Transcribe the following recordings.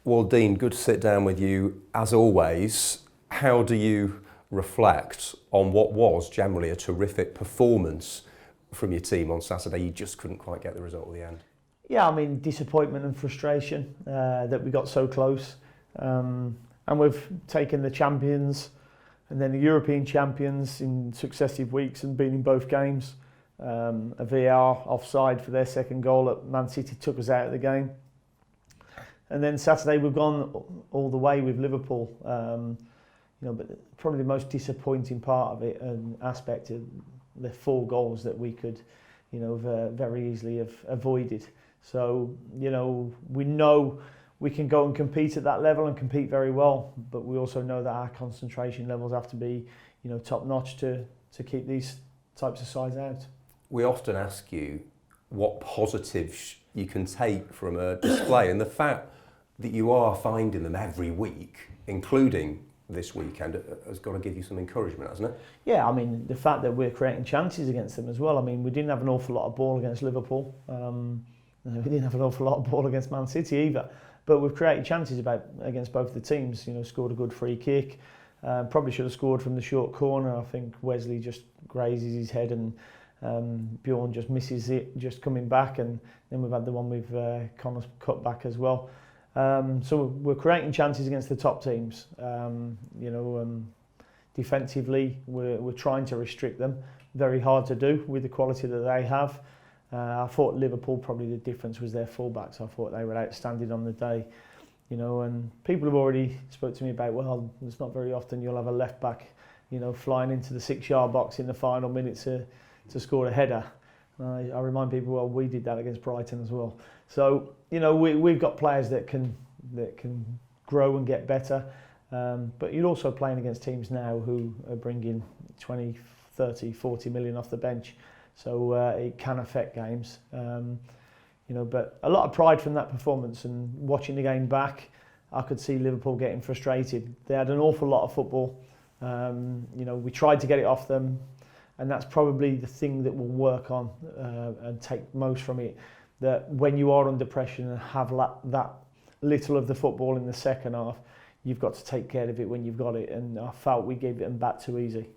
Well, Dean, good to sit down with you as always. How do you reflect on what was generally a terrific performance from your team on Saturday? You just couldn't quite get the result at the end. Yeah, I mean, disappointment and frustration that we got so close. And we've taken the champions and then the European champions in successive weeks and been in both games. A VAR offside for their second goal at Man City took us out of the game. And then Saturday we've gone all the way with Liverpool. But probably the most disappointing part of it and aspect of the 4 goals that we could, very easily have avoided. So, we know we can go and compete at that level and compete very well, but we also know that our concentration levels have to be, top notch to keep these types of sides out. We often ask you what positives you can take from a display, and the fact that you are finding them every week, including this weekend, has got to give you some encouragement, hasn't it? Yeah, I mean, the fact that we're creating chances against them as well. I mean, we didn't have an awful lot of ball against Liverpool. We didn't have an awful lot of ball against Man City either. But we've created chances against both the teams. Scored a good free kick. Probably should have scored from the short corner. I think Wesley just grazes his head and Bjorn just misses it, just coming back. And then we've had the one with Connor's cut back as well. So we're creating chances against the top teams. Defensively, we're trying to restrict them. Very hard to do with the quality that they have. I thought Liverpool, probably the difference was their fullbacks. I thought they were outstanding on the day. And people have already spoke to me about, well, it's not very often you'll have a left back, flying into the 6-yard box in the final minute to score a header. I remind people, well, we did that against Brighton as well. So, we've got players that can grow and get better. But you're also playing against teams now who are bringing 20, 30, 40 million off the bench. So it can affect games. But a lot of pride from that performance, and watching the game back, I could see Liverpool getting frustrated. They had an awful lot of football. We tried to get it off them, and that's probably the thing that we'll work on and take most from it. That when you are under pressure and have that little of the football in the second half, you've got to take care of it when you've got it. And I felt we gave them back too easy.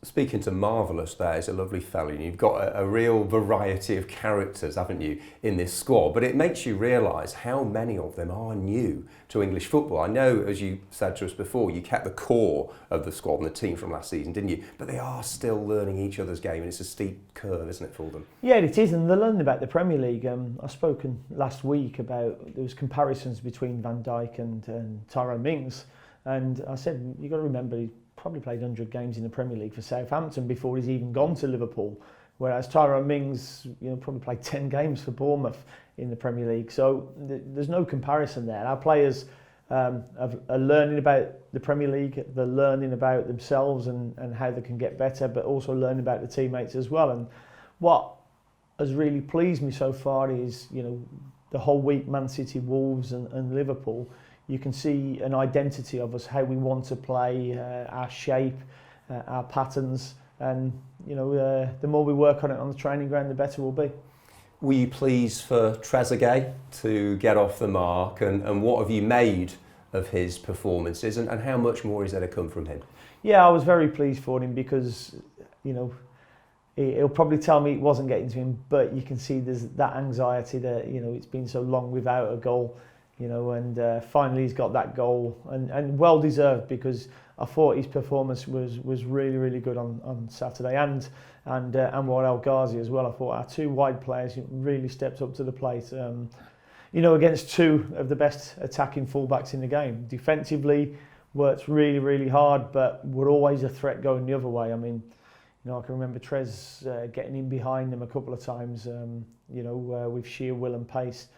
Speaking to Marvellous, there is a lovely fella, and you've got a real variety of characters, haven't you, in this squad? But it makes you realise how many of them are new to English football. I know, as you said to us before, you kept the core of the squad and the team from last season, didn't you? But they are still learning each other's game, and it's a steep curve, isn't it, for them? Yeah, it is, and they're learning about the Premier League. I've spoken last week about, there was comparisons between Van Dijk and Tyrone Mings, and I said, you've got to remember, he probably played 100 games in the Premier League for Southampton before he's even gone to Liverpool, whereas Tyrone Mings, probably played 10 games for Bournemouth in the Premier League. So there's no comparison there. Our players are learning about the Premier League, they're learning about themselves and how they can get better, but also learning about the teammates as well. And what has really pleased me so far is, the whole week, Man City, Wolves and Liverpool, you can see an identity of us, how we want to play, our shape, our patterns, and the more we work on it on the training ground, the better we'll be. Were you pleased for Trezeguet to get off the mark, and what have you made of his performances, and how much more is there to come from him? Yeah, I was very pleased for him because, he'll probably tell me it wasn't getting to him, but you can see there's that anxiety that, it's been so long without a goal. And finally he's got that goal, and well deserved, because I thought his performance was really, really good on Saturday, and Anwar El Ghazi as well. I thought our 2 wide players really stepped up to the plate. Against 2 of the best attacking fullbacks in the game. Defensively, worked really, really hard, but were always a threat going the other way. I mean, I can remember Trez getting in behind them a couple of times. With sheer will and pace.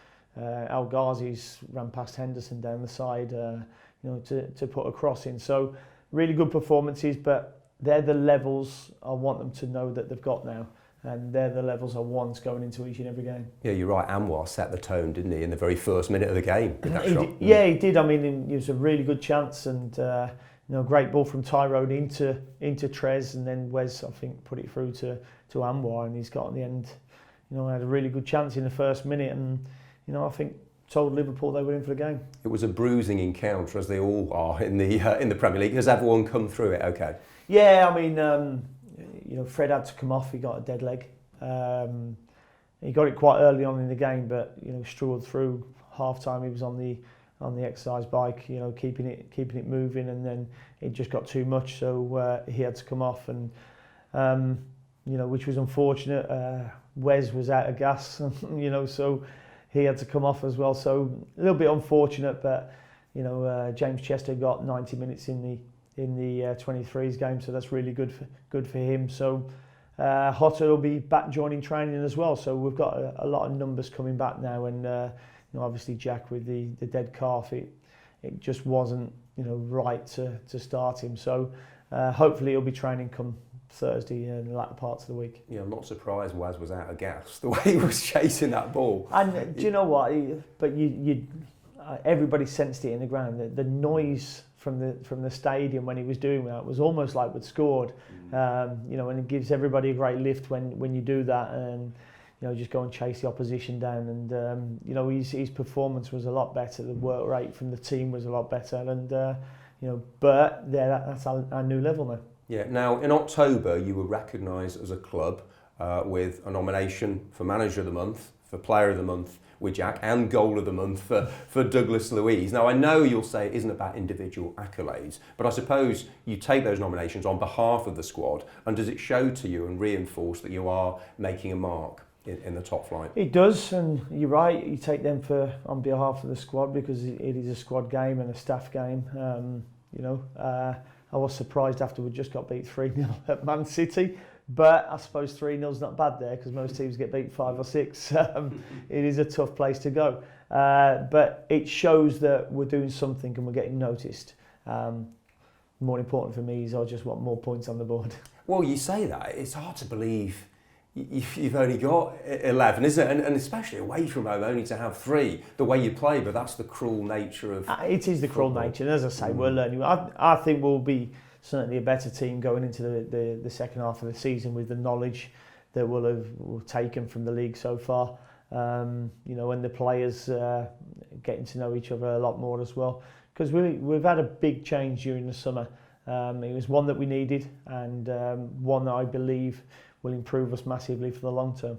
El Ghazi's ran past Henderson down the side, to put a cross in. So really good performances, but they're the levels I want them to know that they've got now, and they're the levels I want going into each and every game. Yeah, you're right. Anwar set the tone, didn't he, in the very first minute of the game? Yeah, he did. I mean, it was a really good chance, and great ball from Tyrone into Trez, and then Wes, I think, put it through to Anwar, and he's got in the end. Had a really good chance in the first minute, and I think told Liverpool they were in for the game. It was a bruising encounter, as they all are in the Premier League. Has everyone come through it okay? Yeah, I mean, Fred had to come off. He got a dead leg. He got it quite early on in the game, but struggled through half time. He was on the exercise bike, keeping it moving, and then it just got too much, so he had to come off, and which was unfortunate. Wes was out of gas, so he had to come off as well. So a little bit unfortunate, but James Chester got 90 minutes in the 23s game, so that's really good for him. So Hotter will be back joining training as well. So we've got a lot of numbers coming back now, and obviously Jack with the dead calf, it just wasn't right to start him. So hopefully he'll be training come Thursday in the latter parts of the week. Yeah, I'm not surprised Waz was out of gas the way he was chasing that ball. And do you know what? But everybody sensed it in the ground. The noise from the stadium when he was doing that was almost like we'd scored. And it gives everybody a great lift when you do that, and just go and chase the opposition down. And his performance was a lot better. The work rate from the team was a lot better. And but that's our new level now. Yeah. Now, in October, you were recognised as a club with a nomination for Manager of the Month, for Player of the Month with Jack, and Goal of the Month for Douglas Luiz. Now, I know you'll say it isn't about individual accolades, but I suppose you take those nominations on behalf of the squad, and does it show to you and reinforce that you are making a mark in the top flight? It does, and you're right, you take them on behalf of the squad, because it is a squad game and a staff game. I was surprised after we just got beat 3-0 at Man City, but I suppose 3-0's not bad there, because most teams get beat 5 or 6. It is a tough place to go, but it shows that we're doing something and we're getting noticed. More important for me is I just want more points on the board. Well, you say that, it's hard to believe you've only got 11, isn't it? And especially away from home, only to have 3, the way you play, but that's the cruel nature of it is the cruel nature, and as I say, we're learning. I think we'll be certainly a better team going into the second half of the season with the knowledge that we'll taken from the league so far. And the players getting to know each other a lot more as well, because we've had a big change during the summer. It was one that we needed, and one that I believe will improve us massively for the long term.